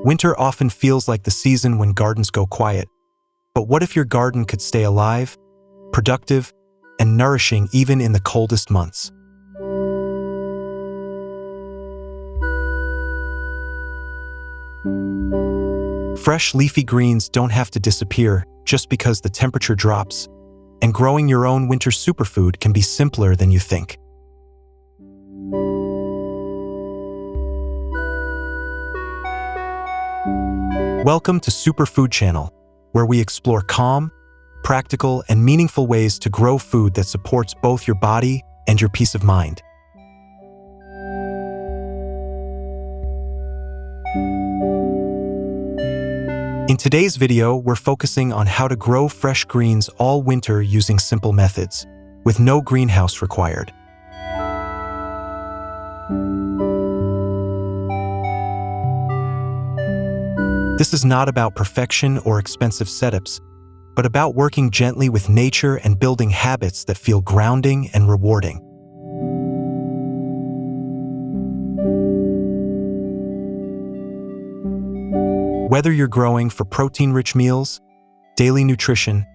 Winter often feels like the season when gardens go quiet. But what if your garden could stay alive, productive, and nourishing even in the coldest months? Fresh leafy greens don't have to disappear just because the temperature drops, and growing your own winter superfood can be simpler than you think. Welcome to Superfood Channel, where we explore calm, practical, and meaningful ways to grow food that supports both your body and your peace of mind. In today's video, we're focusing on how to grow fresh greens all winter using simple methods, with no greenhouse required. This is not about perfection or expensive setups, but about working gently with nature and building habits that feel grounding and rewarding. Whether you're growing for protein-rich meals, daily nutrition,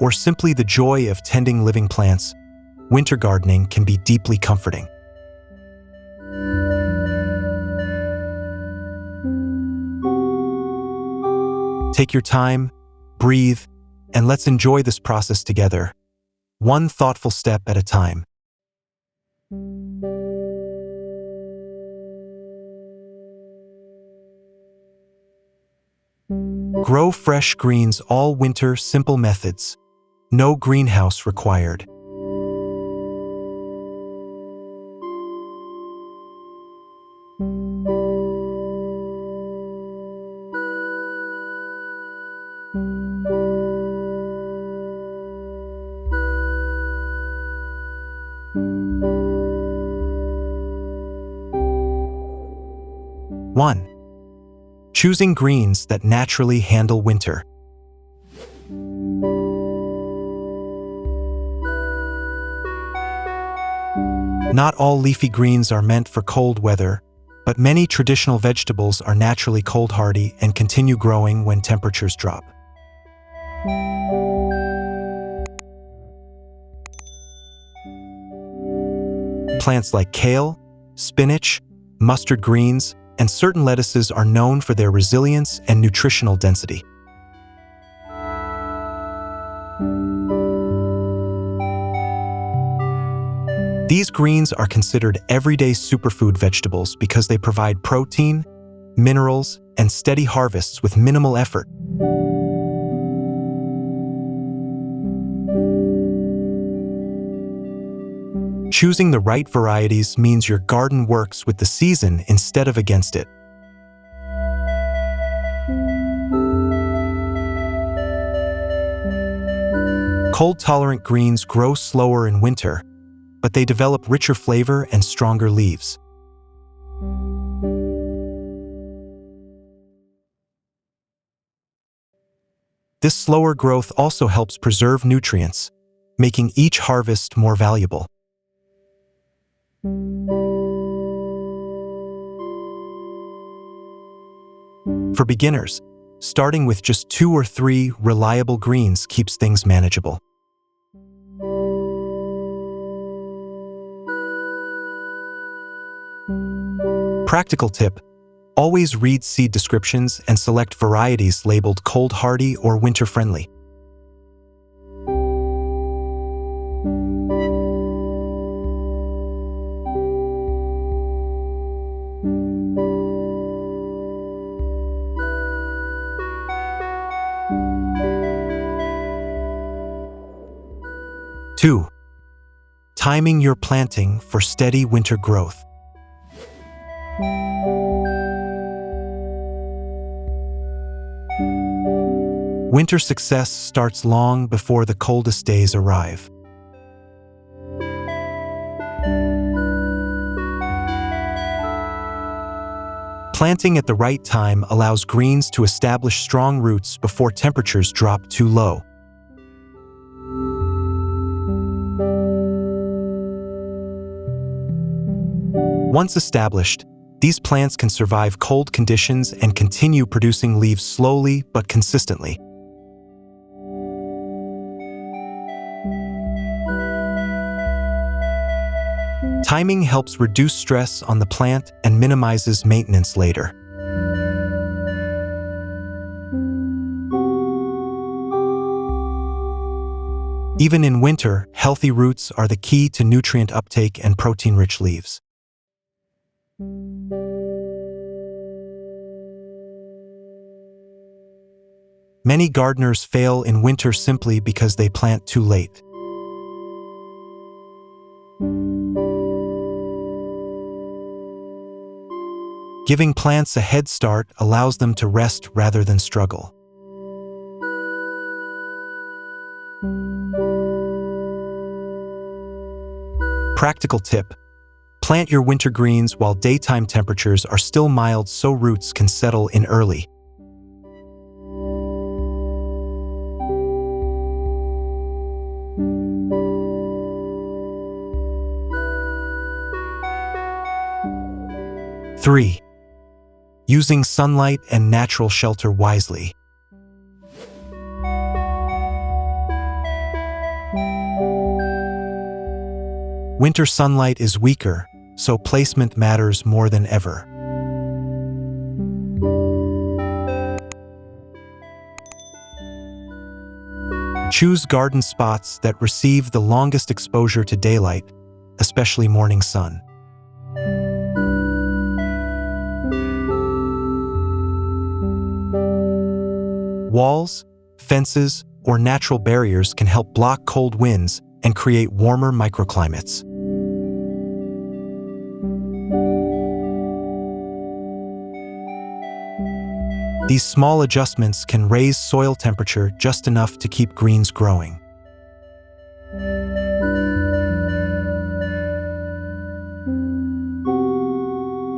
or simply the joy of tending living plants, winter gardening can be deeply comforting. Take your time, breathe, and let's enjoy this process together, one thoughtful step at a time. Grow fresh greens all winter, simple methods. No greenhouse required. One, choosing greens that naturally handle winter. Not all leafy greens are meant for cold weather, but many traditional vegetables are naturally cold-hardy and continue growing when temperatures drop. Plants like kale, spinach, mustard greens, and certain lettuces are known for their resilience and nutritional density. These greens are considered everyday superfood vegetables because they provide protein, minerals, and steady harvests with minimal effort. Choosing the right varieties means your garden works with the season instead of against it. Cold-tolerant greens grow slower in winter, but they develop richer flavor and stronger leaves. This slower growth also helps preserve nutrients, making each harvest more valuable. For beginners, starting with just 2 or 3 reliable greens keeps things manageable. Practical tip: always read seed descriptions and select varieties labeled cold-hardy or winter-friendly. Two, timing your planting for steady winter growth. Winter success starts long before the coldest days arrive. Planting at the right time allows greens to establish strong roots before temperatures drop too low. Once established, These plants can survive cold conditions and continue producing leaves slowly but consistently. Timing helps reduce stress on the plant and minimizes maintenance later. Even in winter, healthy roots are the key to nutrient uptake and protein-rich leaves. Many gardeners fail in winter simply because they plant too late. Giving plants a head start allows them to rest rather than struggle. Practical tip: plant your winter greens while daytime temperatures are still mild so roots can settle in early. Three, using sunlight and natural shelter wisely. Winter sunlight is weaker, so placement matters more than ever. Choose garden spots that receive the longest exposure to daylight, especially morning sun. Walls, fences, or natural barriers can help block cold winds and create warmer microclimates. These small adjustments can raise soil temperature just enough to keep greens growing.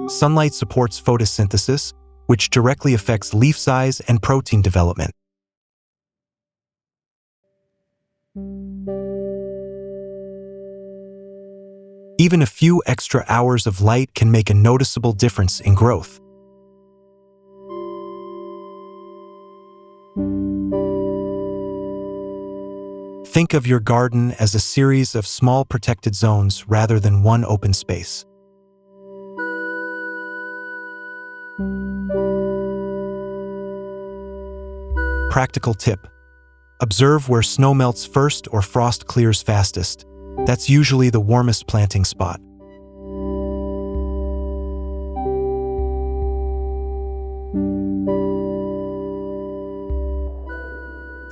Sunlight supports photosynthesis, which directly affects leaf size and protein development. Even a few extra hours of light can make a noticeable difference in growth. Think of your garden as a series of small protected zones rather than one open space. Practical tip: observe where snow melts first or frost clears fastest. That's usually the warmest planting spot.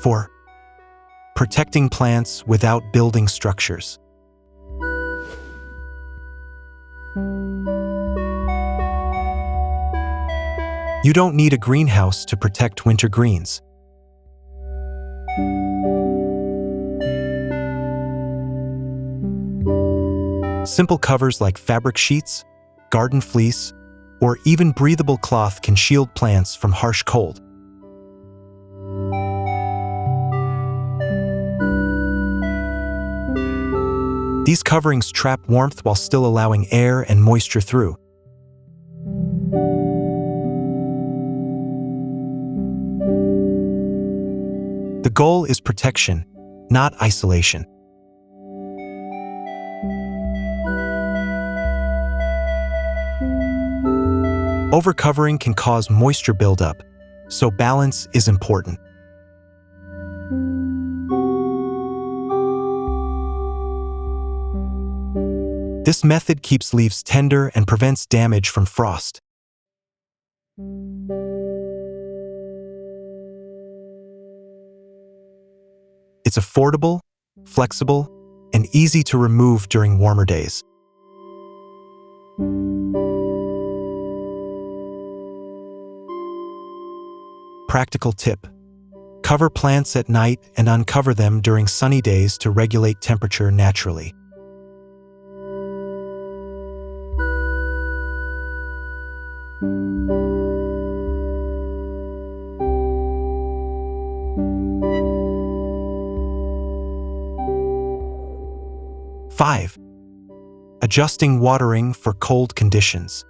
Four, protecting plants without building structures. You don't need a greenhouse to protect winter greens. Simple covers like fabric sheets, garden fleece, or even breathable cloth can shield plants from harsh cold. These coverings trap warmth while still allowing air and moisture through. The goal is protection, not isolation. Overcovering can cause moisture buildup, so balance is important. This method keeps leaves tender and prevents damage from frost. It's affordable, flexible, and easy to remove during warmer days. Practical tip: cover plants at night and uncover them during sunny days to regulate temperature naturally. Five, adjusting watering for cold conditions.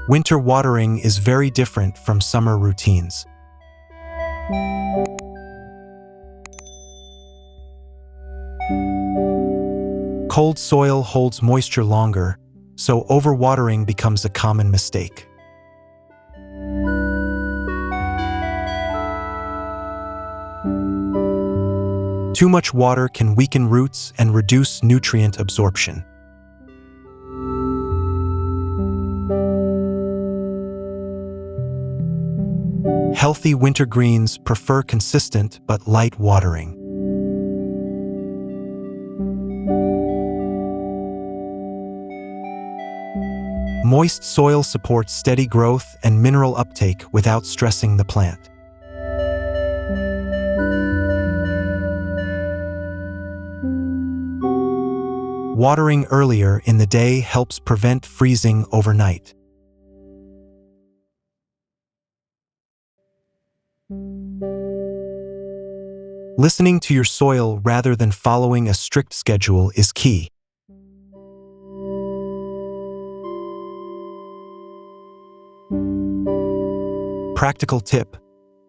Winter watering is very different from summer routines. Cold soil holds moisture longer, so overwatering becomes a common mistake. Too much water can weaken roots and reduce nutrient absorption. Healthy winter greens prefer consistent but light watering. Moist soil supports steady growth and mineral uptake without stressing the plant. Watering earlier in the day helps prevent freezing overnight. Listening to your soil rather than following a strict schedule is key. Practical tip: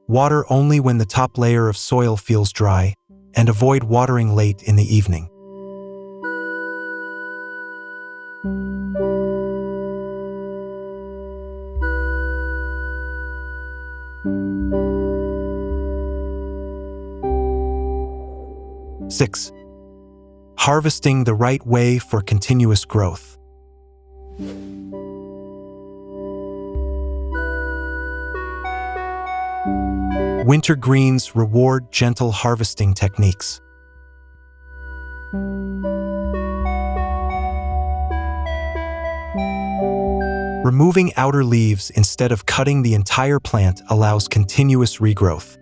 water only when the top layer of soil feels dry, and avoid watering late in the evening. Six, harvesting the right way for continuous growth. Winter greens reward gentle harvesting techniques. Removing outer leaves instead of cutting the entire plant allows continuous regrowth.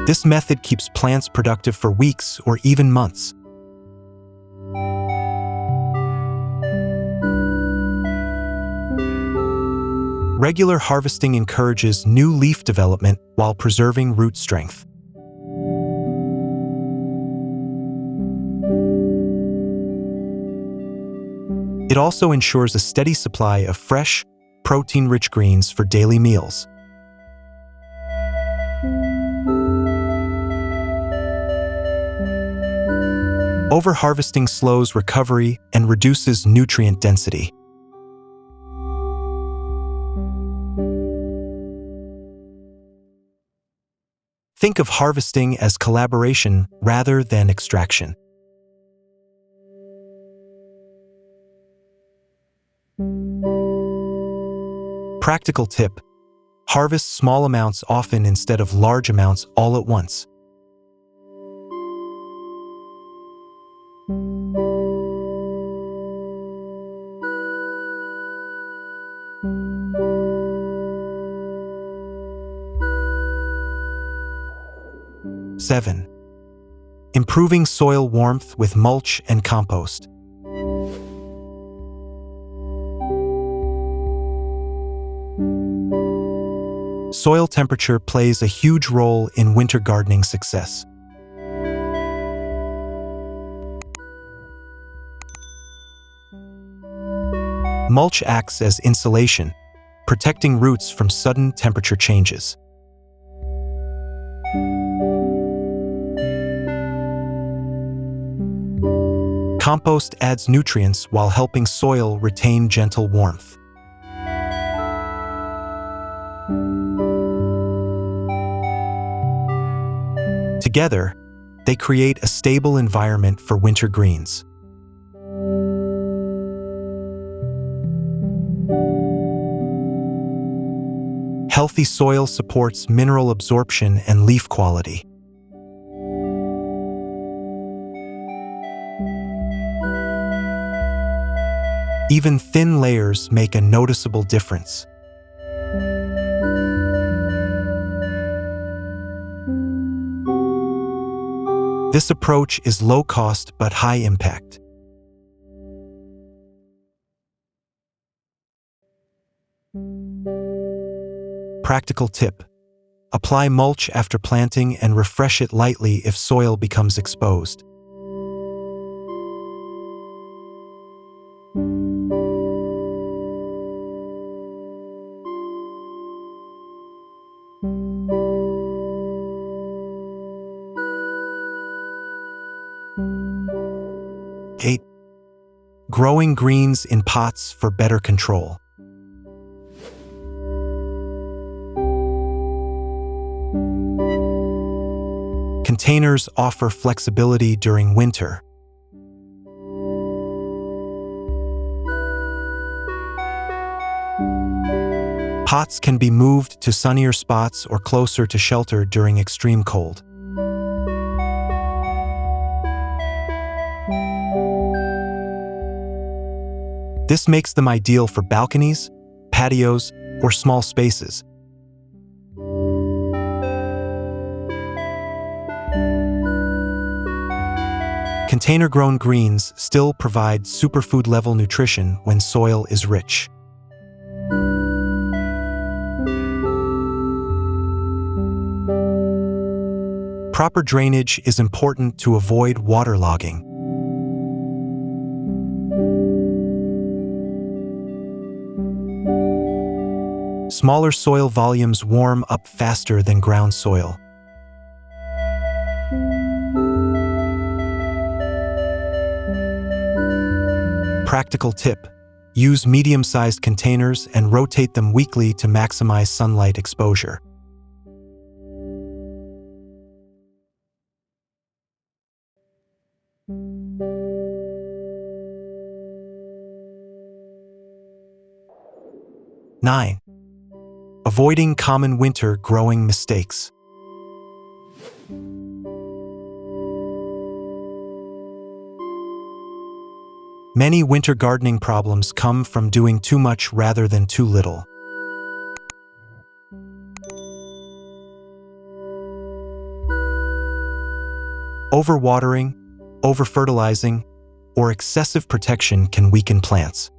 This method keeps plants productive for weeks or even months. Regular harvesting encourages new leaf development while preserving root strength. It also ensures a steady supply of fresh, protein-rich greens for daily meals. Overharvesting slows recovery and reduces nutrient density. Think of harvesting as collaboration rather than extraction. Practical tip: harvest small amounts often instead of large amounts all at once. Seven, improving soil warmth with mulch and compost. Soil temperature plays a huge role in winter gardening success. Mulch acts as insulation, protecting roots from sudden temperature changes. Compost adds nutrients while helping soil retain gentle warmth. Together, they create a stable environment for winter greens. Healthy soil supports mineral absorption and leaf quality. Even thin layers make a noticeable difference. This approach is low cost but high impact. Practical tip: apply mulch after planting and refresh it lightly if soil becomes exposed. 8. Growing greens in pots for better control. Containers offer flexibility during winter. Pots can be moved to sunnier spots or closer to shelter during extreme cold. This makes them ideal for balconies, patios, or small spaces. Container-grown greens still provide superfood-level nutrition when soil is rich. Proper drainage is important to avoid waterlogging. Smaller soil volumes warm up faster than ground soil. Practical tip: use medium-sized containers and rotate them weekly to maximize sunlight exposure. Nine. Avoiding common winter growing mistakes. Many winter gardening problems come from doing too much rather than too little. Overwatering, overfertilizing, or excessive protection can weaken plants.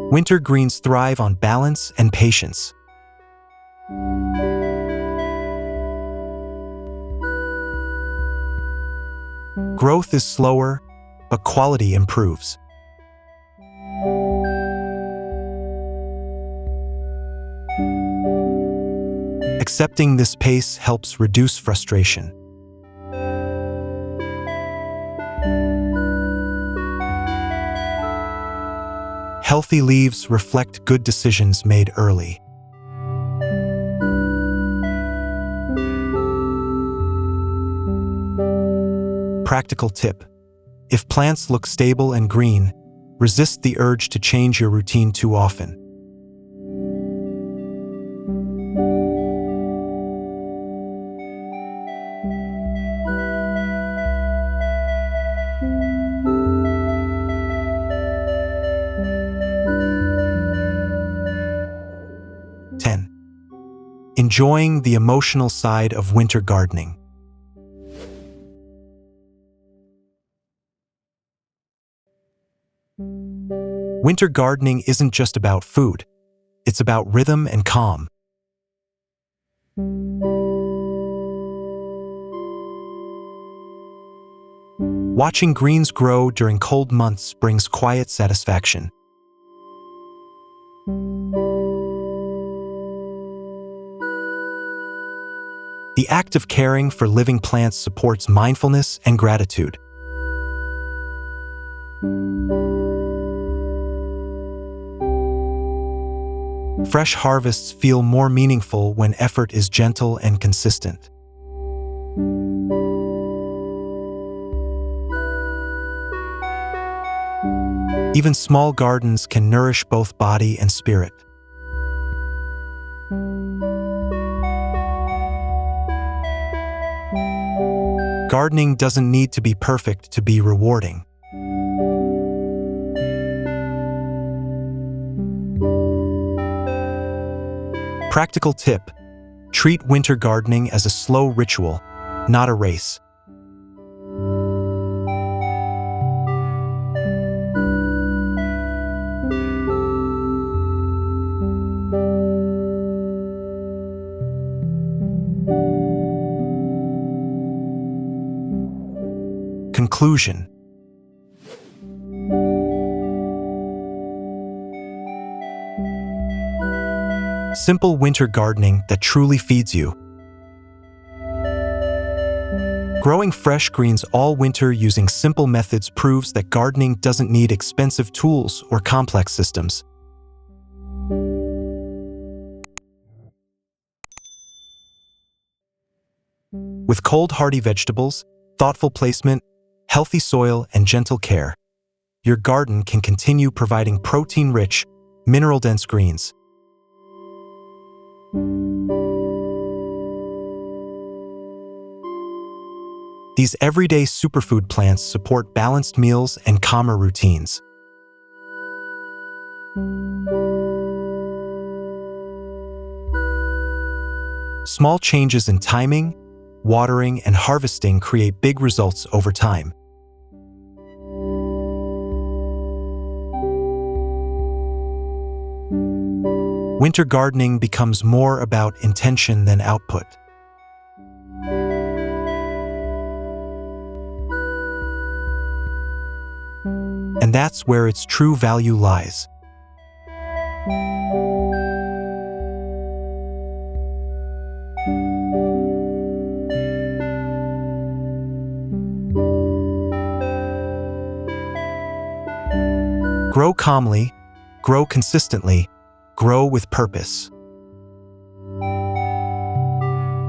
Winter greens thrive on balance and patience. Growth is slower, but quality improves. Accepting this pace helps reduce frustration. Healthy leaves reflect good decisions made early. Practical tip: if plants look stable and green, resist the urge to change your routine too often. Enjoying the emotional side of winter gardening. Winter gardening isn't just about food, it's about rhythm and calm. Watching greens grow during cold months brings quiet satisfaction. The act of caring for living plants supports mindfulness and gratitude. Fresh harvests feel more meaningful when effort is gentle and consistent. Even small gardens can nourish both body and spirit. Gardening doesn't need to be perfect to be rewarding. Practical tip: treat winter gardening as a slow ritual, not a race. Conclusion: simple winter gardening that truly feeds you. Growing fresh greens all winter using simple methods proves that gardening doesn't need expensive tools or complex systems. With cold, hardy vegetables, thoughtful placement, healthy soil, and gentle care, your garden can continue providing protein-rich, mineral-dense greens. These everyday superfood plants support balanced meals and calmer routines. Small changes in timing, watering, and harvesting create big results over time. Winter gardening becomes more about intention than output. And that's where its true value lies. Grow calmly, grow consistently, grow with purpose.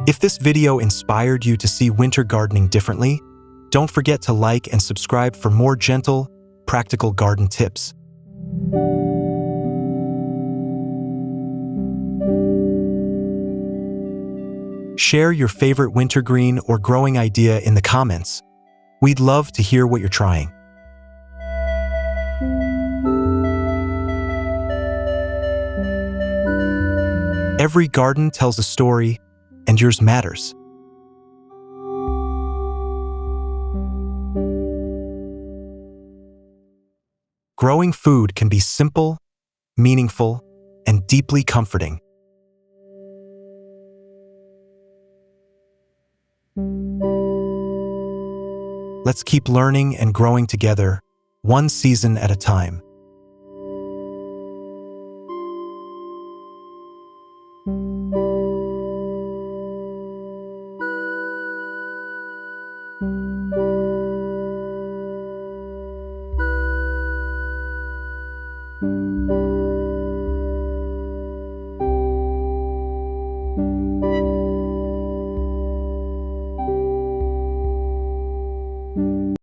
If this video inspired you to see winter gardening differently, don't forget to like and subscribe for more gentle, practical garden tips. Share your favorite winter green or growing idea in the comments. We'd love to hear what you're trying. Every garden tells a story, and yours matters. Growing food can be simple, meaningful, and deeply comforting. Let's keep learning and growing together, one season at a time.